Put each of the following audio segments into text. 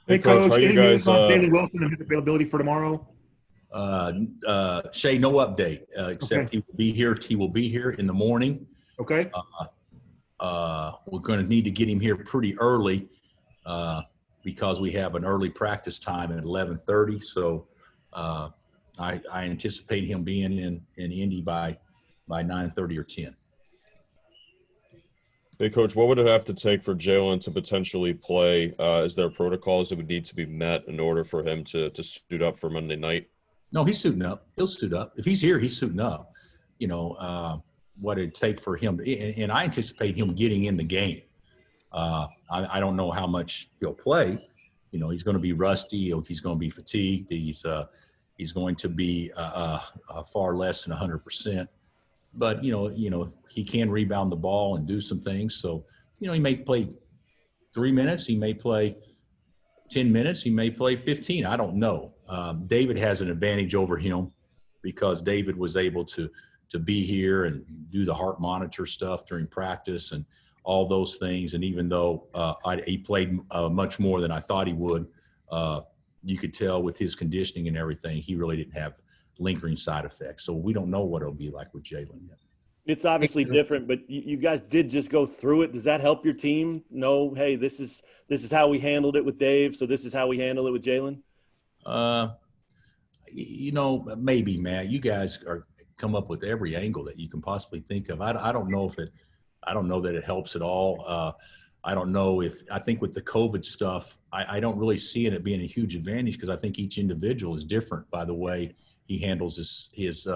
Hey, Coach, how Coach, you any news guys? on Jalen Wilson and his availability for tomorrow? Shay, no update Okay. except he will be here. He will be here in the morning. Okay. We're going to need to get him here pretty early because we have an early practice time at 11:30. So I anticipate him being in Indy by 9:30 or 10. Hey, Coach, what would it have to take for Jalen to potentially play? Is there protocols that would need to be met in order for him to suit up for Monday night? No, he's suiting up. He'll suit up. If he's here, he's suiting up. What it'd take for him – and I anticipate him getting in the game. I don't know how much he'll play. He's going to be rusty. He's going to be fatigued. He's going to be far less than 100%. But, he can rebound the ball and do some things. So, he may play 3 minutes. He may play 10 minutes. He may play 15. I don't know. David has an advantage over him because David was able to be here and do the heart monitor stuff during practice and all those things. And even though he played much more than I thought he would, you could tell with his conditioning and everything, he really didn't have lingering side effects. So we don't know what it'll be like with Jalen yet. It's obviously different, but you guys did just go through it. Does that help your team know, hey, this is how we handled it with Dave, so this is how we handle it with Jalen? Maybe, Matt. You guys come up with every angle that you can possibly think of. I don't know that it helps at all. I don't know I think with the COVID stuff, I don't really see it being a huge advantage because I think each individual is different by the way he handles his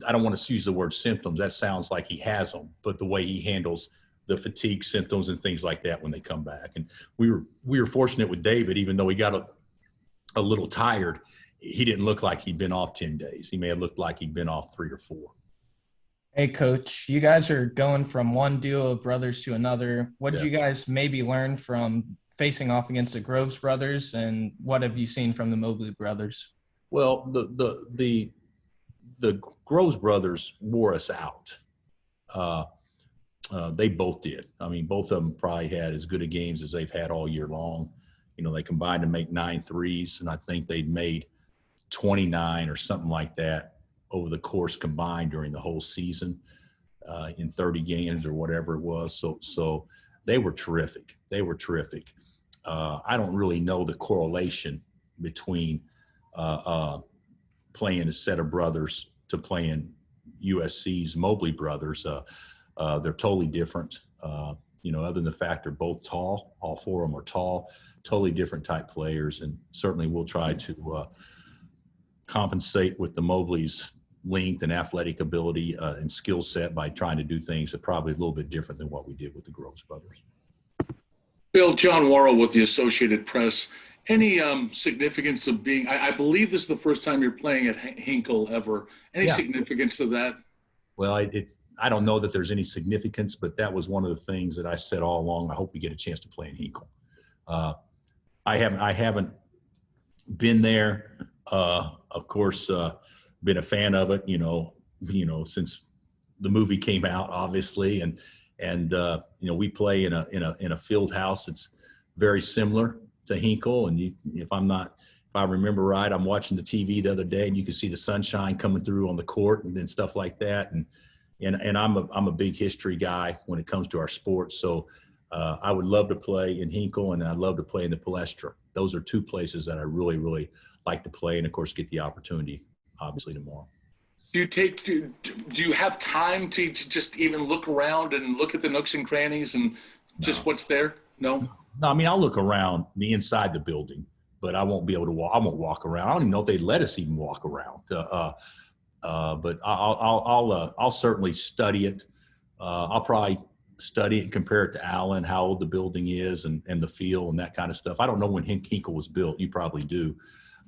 I don't want to use the word symptoms. That sounds like he has them, but the way he handles the fatigue symptoms and things like that when they come back. And we were fortunate with David, even though he got a little tired, he didn't look like he'd been off 10 days. He may have looked like he'd been off 3 or 4. Hey, Coach, you guys are going from one duo of brothers to another. What did you guys maybe learn from facing off against the Groves brothers, and what have you seen from the Mobley brothers? Well, the Groves brothers wore us out. They both did. I mean, both of them probably had as good a games as they've had all year long. They combined to make 9 threes, and I think they'd made 29 or something like that over the course combined during the whole season in 30 games or whatever it was. So they were terrific. I don't really know the correlation between playing a set of brothers to playing USC's Mobley brothers. They're totally different. Other than the fact they're both tall, all 4 of them are tall, totally different type players. And certainly we'll try to compensate with the Mobley's length and athletic ability and skill set by trying to do things that probably a little bit different than what we did with the Groves brothers. Bill, John Worrell with the Associated Press. Any significance of being – I believe this is the first time you're playing at Hinkle ever. Any significance to that? Well, I don't know that there's any significance, but that was one of the things that I said all along. I hope we get a chance to play in Hinkle. I haven't been there. Of course, been a fan of it, since the movie came out, obviously, and we play in a field house that's very similar to Hinkle. And if I remember right, I'm watching the TV the other day, and you can see the sunshine coming through on the court and stuff like that. And I'm a big history guy when it comes to our sports. So I would love to play in Hinkle, and I'd love to play in the Palestra. Those are 2 places that I really, really like to play, and of course get the opportunity, obviously, tomorrow. Do you have time to just even look around and look at the nooks and crannies and just what's there? No. I mean, I'll look around the inside the building, but I won't be able to walk. I won't walk around. I don't even know if they'd let us even walk around. But I'll certainly study it. I'll probably study it and compare it to Allen, how old the building is and the feel and that kind of stuff. I don't know when Hinkle was built. You probably do.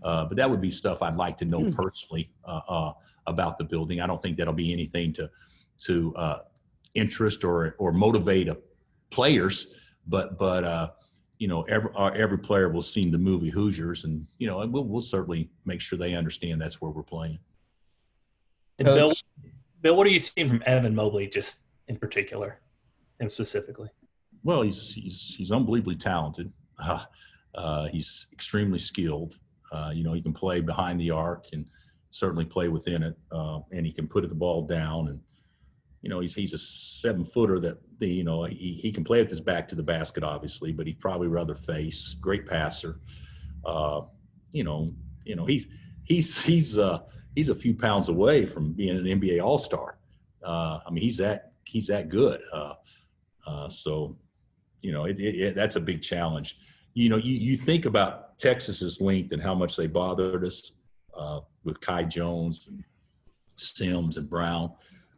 But that would be stuff I'd like to know personally about the building. I don't think that'll be anything to interest or motivate players, but every player will see the movie Hoosiers, and we'll certainly make sure they understand that's where we're playing. And Bill, what are you seeing from Evan Mobley, just in particular and specifically? Well, he's unbelievably talented. He's extremely skilled. He can play behind the arc and certainly play within it, and he can put the ball down. And he's a 7-footer that he can play with his back to the basket, obviously, but he'd probably rather face. Great passer. He's a few pounds away from being an NBA All-Star. He's that good. That's a big challenge. You think about Texas's length and how much they bothered us with Kai Jones and Sims and Brown.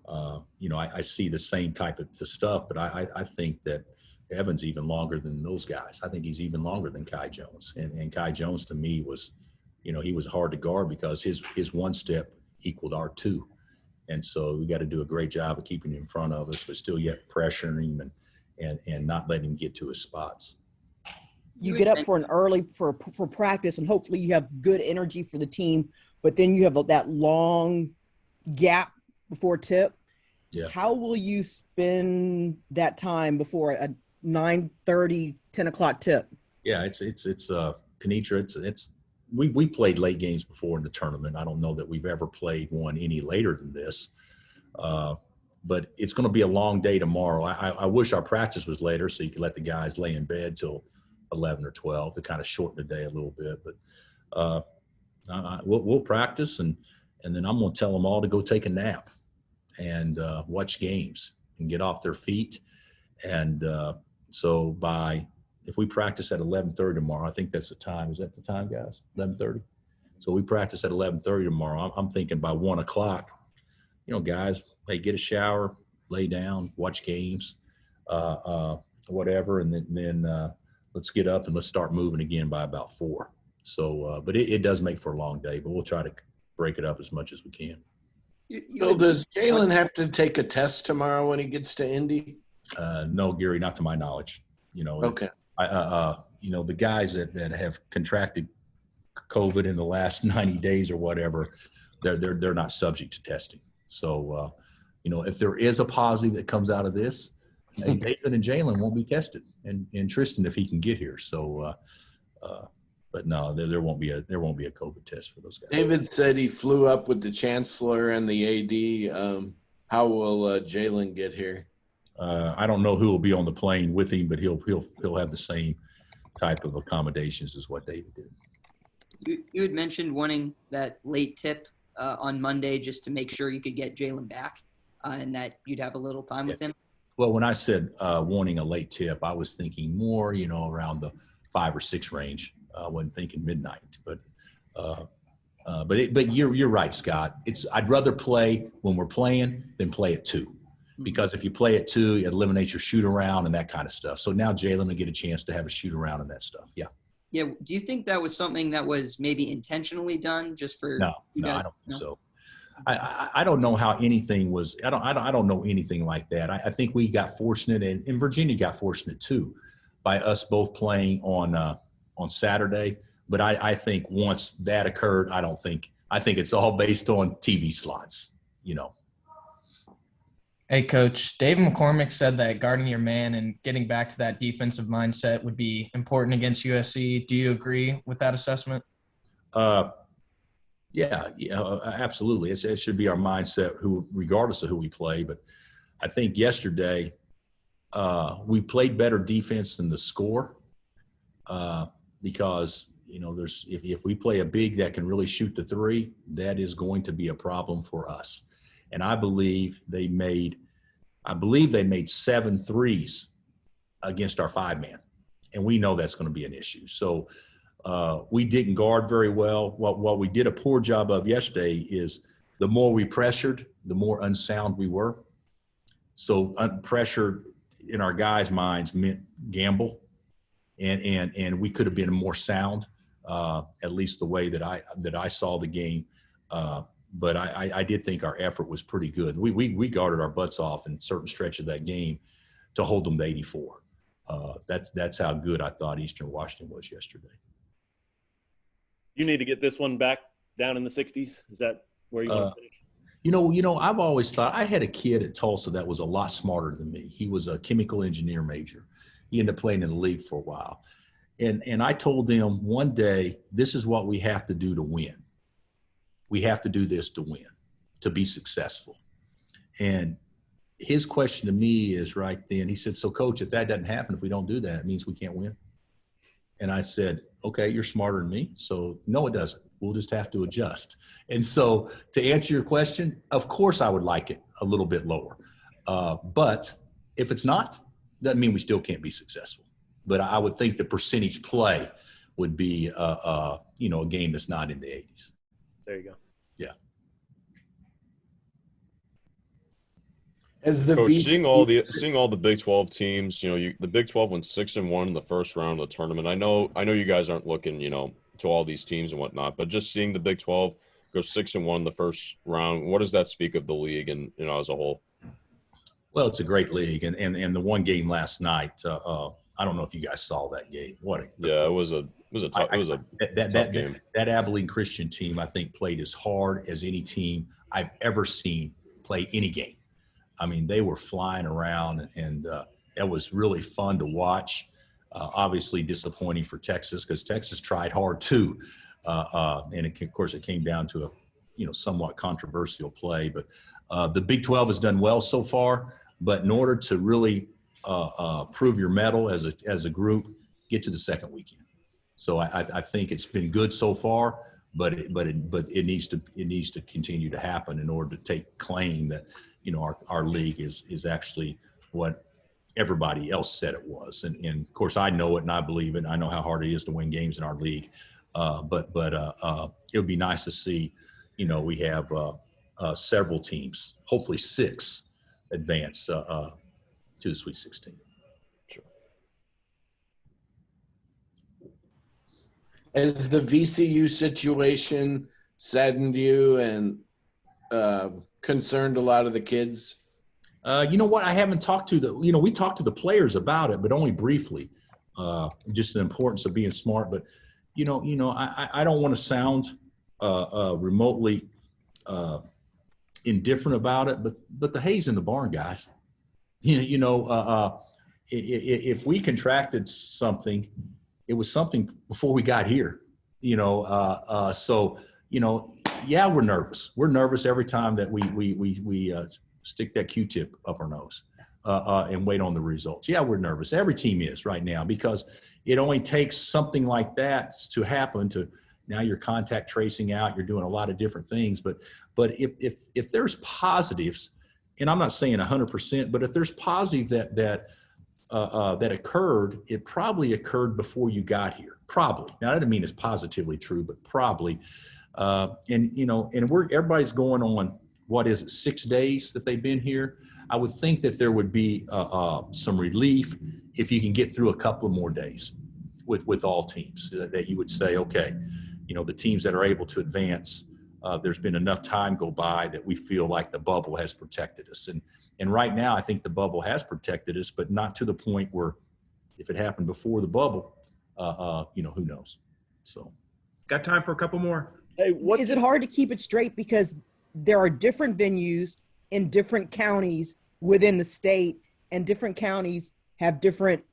I see the same type of stuff, but I think that Evan's even longer than those guys. I think he's even longer than Kai Jones. And Kai Jones, to me, was, he was hard to guard because his one step equaled our two. And so we got to do a great job of keeping him in front of us, but still yet pressuring him and not letting him get to his spots. You get up for practice, and hopefully you have good energy for the team, but then you have that long gap before tip. Yeah. How will you spend that time before a 9:30, 10 o'clock tip? Yeah, it's Kenitra. We played late games before in the tournament. I don't know that we've ever played one any later than this. But it's going to be a long day tomorrow. I wish our practice was later so you could let the guys lay in bed till 11 or 12 to kind of shorten the day a little bit. But we'll practice, and then I'm going to tell them all to go take a nap and watch games and get off their feet. And so if we practice at 11:30 tomorrow, I think that's the time. Is that the time, guys? 11:30? So we practice at 11:30 tomorrow. I'm thinking by 1 o'clock, guys, hey, get a shower, lay down, watch games, whatever, and then let's get up and let's start moving again by about 4. So, but it does make for a long day, but we'll try to break it up as much as we can. So does Jalen have to take a test tomorrow when he gets to Indy? No, Gary, not to my knowledge. Okay. The guys that have contracted COVID in the last 90 days or whatever, they're not subject to testing. So, if there is a positive that comes out of this, David and Jalen won't be tested, and Tristan if he can get here. So, but no, there won't be a COVID test for those guys. David said he flew up with the chancellor and the AD. How will Jalen get here? I don't know who will be on the plane with him, but he'll have the same type of accommodations as what David did. You had mentioned wanting that late tip on Monday just to make sure you could get Jalen back and that you'd have a little time with him. Well, when I said wanting a late tip, I was thinking more, around the 5 or 6 range. I wasn't thinking midnight, but you're right, Scott. I'd rather play when we're playing than play at 2. Because if you play at 2, it eliminates your shoot around and that kind of stuff. So now Jalen will get a chance to have a shoot around and that stuff. Yeah. Yeah. Do you think that was something that was maybe intentionally done just for? No, I don't think so. I don't know how anything was. I don't know anything like that. I think we got fortunate, and Virginia got fortunate too, by us both playing on Saturday. But I think once that occurred, I think it's all based on TV slots. Hey, Coach, Dave McCormick said that guarding your man and getting back to that defensive mindset would be important against USC. Do you agree with that assessment? Yeah, absolutely. It should be our mindset, regardless of who we play. But I think yesterday we played better defense than the score because if we play a big that can really shoot the 3, that is going to be a problem for us. And I believe they made 7 threes against our 5-man. And we know that's going to be an issue. So we didn't guard very well. What we did a poor job of yesterday is the more we pressured, the more unsound we were. So pressure in our guys' minds meant gamble. And we could have been more sound, at least the way that I saw the game. But I did think our effort was pretty good. We guarded our butts off in certain stretch of that game to hold them to 84. That's how good I thought Eastern Washington was yesterday. You need to get this one back down in the 60s. Is that where you want to finish? I've always thought I had a kid at Tulsa that was a lot smarter than me. He was a chemical engineer major. He ended up playing in the league for a while. And I told them one day, this is what we have to do to win. We have to do this to win, to be successful. And his question to me is right then, he said, so coach, if that doesn't happen, if we don't do that, it means we can't win. And I said, okay, you're smarter than me. So no, it doesn't. We'll just have to adjust. And so to answer your question, of course I would like it a little bit lower. But if it's not, doesn't mean we still can't be successful. But I would think the percentage play would be, a game that's not in the 80s. There you go. Yeah. As the Coach, seeing all the Big 12 teams, the Big 12 went 6-1 in the first round of the tournament. I know you guys aren't looking, to all these teams and whatnot, but just seeing the Big 12 go 6-1 in the first round, what does that speak of the league and as a whole? Well, it's a great league, and the one game last night. I don't know if you guys saw that game. It was a tough game. That Abilene Christian team, I think, played as hard as any team I've ever seen play any game. I mean, they were flying around, and it was really fun to watch. Obviously disappointing for Texas because Texas tried hard too. And of course, it came down to a somewhat controversial play. But the Big 12 has done well so far. But in order to really prove your mettle as a group, get to the second weekend. So I think it's been good so far, but it needs to continue to happen in order to take claim that our league is actually what everybody else said it was. And of course I know it and I believe it. And I know how hard it is to win games in our league. But it would be nice to see, we have several teams, hopefully 6, advance to the Sweet 16. Sure. Has the VCU situation saddened you and concerned a lot of the kids? You know what? I haven't talked to we talked to the players about it, but only briefly, just the importance of being smart. But, I don't want to sound remotely indifferent about it, but the hay's in the barn, guys. If we contracted something, it was something before we got here, so, yeah, we're nervous. We're nervous every time that we stick that Q-tip up our nose and wait on the results. Yeah, we're nervous. Every team is right now because it only takes something like that to happen to now you're contact tracing out. You're doing a lot of different things. But if there's positives, and I'm not saying 100%, but if there's positive that occurred, it probably occurred before you got here. Probably. Now, that doesn't mean it's positively true, but probably. Everybody's going on, 6 days that they've been here. I would think that there would be some relief if you can get through a couple of more days with all teams, that you would say, okay, the teams that are able to advance, there's been enough time go by that we feel like the bubble has protected us. And right now, I think the bubble has protected us, but not to the point where if it happened before the bubble, who knows? So, got time for a couple more. Hey, is it hard to keep it straight because there are different venues in different counties within the state, and different counties have different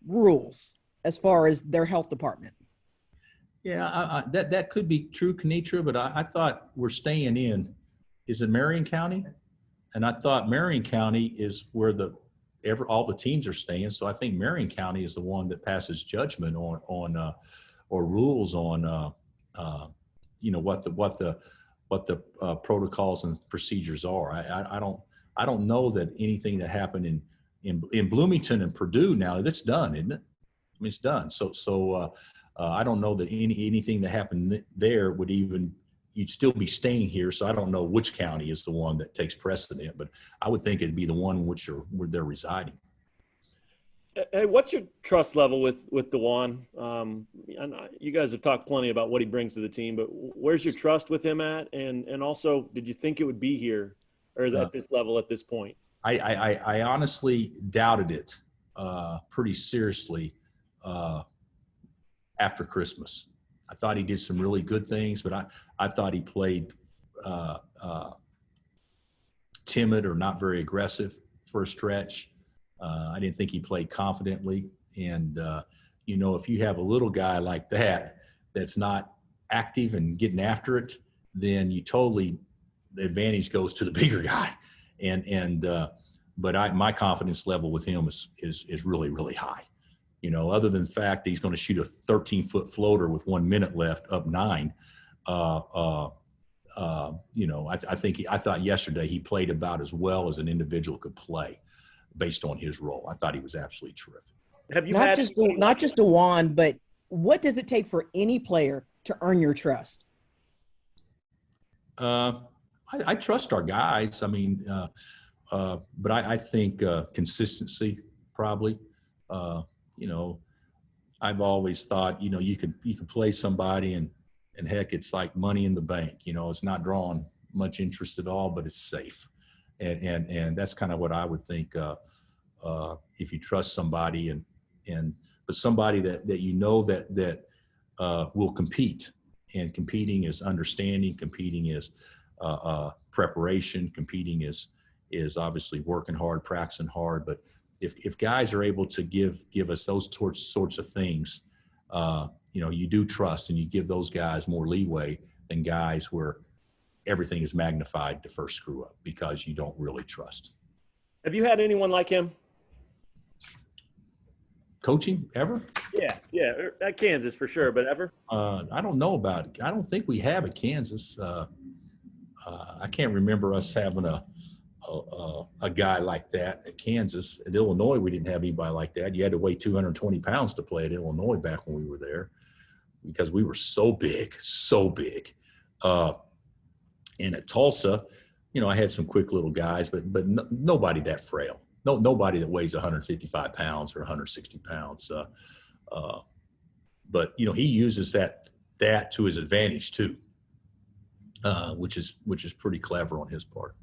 rules as far as their health department? Yeah, that could be true, Kenitra, but I thought we're staying in. Is it Marion County? And I thought Marion County is where all the teams are staying. So I think Marion County is the one that passes judgment on or rules on what the protocols and procedures are. I don't know that anything that happened in Bloomington and Purdue now, that's done, isn't it? I mean, it's done. So I don't know that anything that happened there you'd still be staying here. So I don't know which county is the one that takes precedent, but I would think it'd be the one where they're residing. Hey, what's your trust level with Dejuan? And you guys have talked plenty about what he brings to the team, but where's your trust with him at? And also, did you think it would be here or at this level at this point? I honestly doubted it pretty seriously after Christmas. I thought he did some really good things, but I thought he played timid or not very aggressive for a stretch. I didn't think he played confidently. And, you know, if you have a little guy like that that's not active and getting after it, then the advantage goes to the bigger guy. But my confidence level with him is really, really high. You know, other than the fact that he's going to shoot a 13-foot floater with 1 minute left, up 9. You know, I thought yesterday he played about as well as an individual could play, based on his role. I thought he was absolutely terrific. Have you not just Dejuan, but what does it take for any player to earn your trust? I trust our guys. I mean, but I think consistency probably. You know, I've always thought, you know, you could play somebody and heck, it's like money in the bank. You know, it's not drawing much interest at all, but it's safe. And that's kind of what I would think if you trust somebody but somebody that you know that will compete. And competing is understanding. Competing is preparation. Competing is obviously working hard, practicing hard. But if guys are able to give us those sorts of things, you know, you do trust, and you give those guys more leeway than guys where everything is magnified to first screw up because you don't really trust. Have you had anyone like him? Coaching ever? Yeah, at Kansas for sure, but ever? I don't know about it. I don't think we have at Kansas. I can't remember us having a guy like that at Kansas. At Illinois, we didn't have anybody like that. You had to weigh 220 pounds to play at Illinois back when we were there because we were so big. And at Tulsa, you know, I had some quick little guys, but nobody that frail. Nobody that weighs 155 pounds or 160 pounds. But you know, he uses that to his advantage too, which is pretty clever on his part.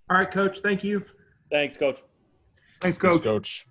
All right, Coach. Thank you. Thanks, Coach. Thanks, Coach. Coach.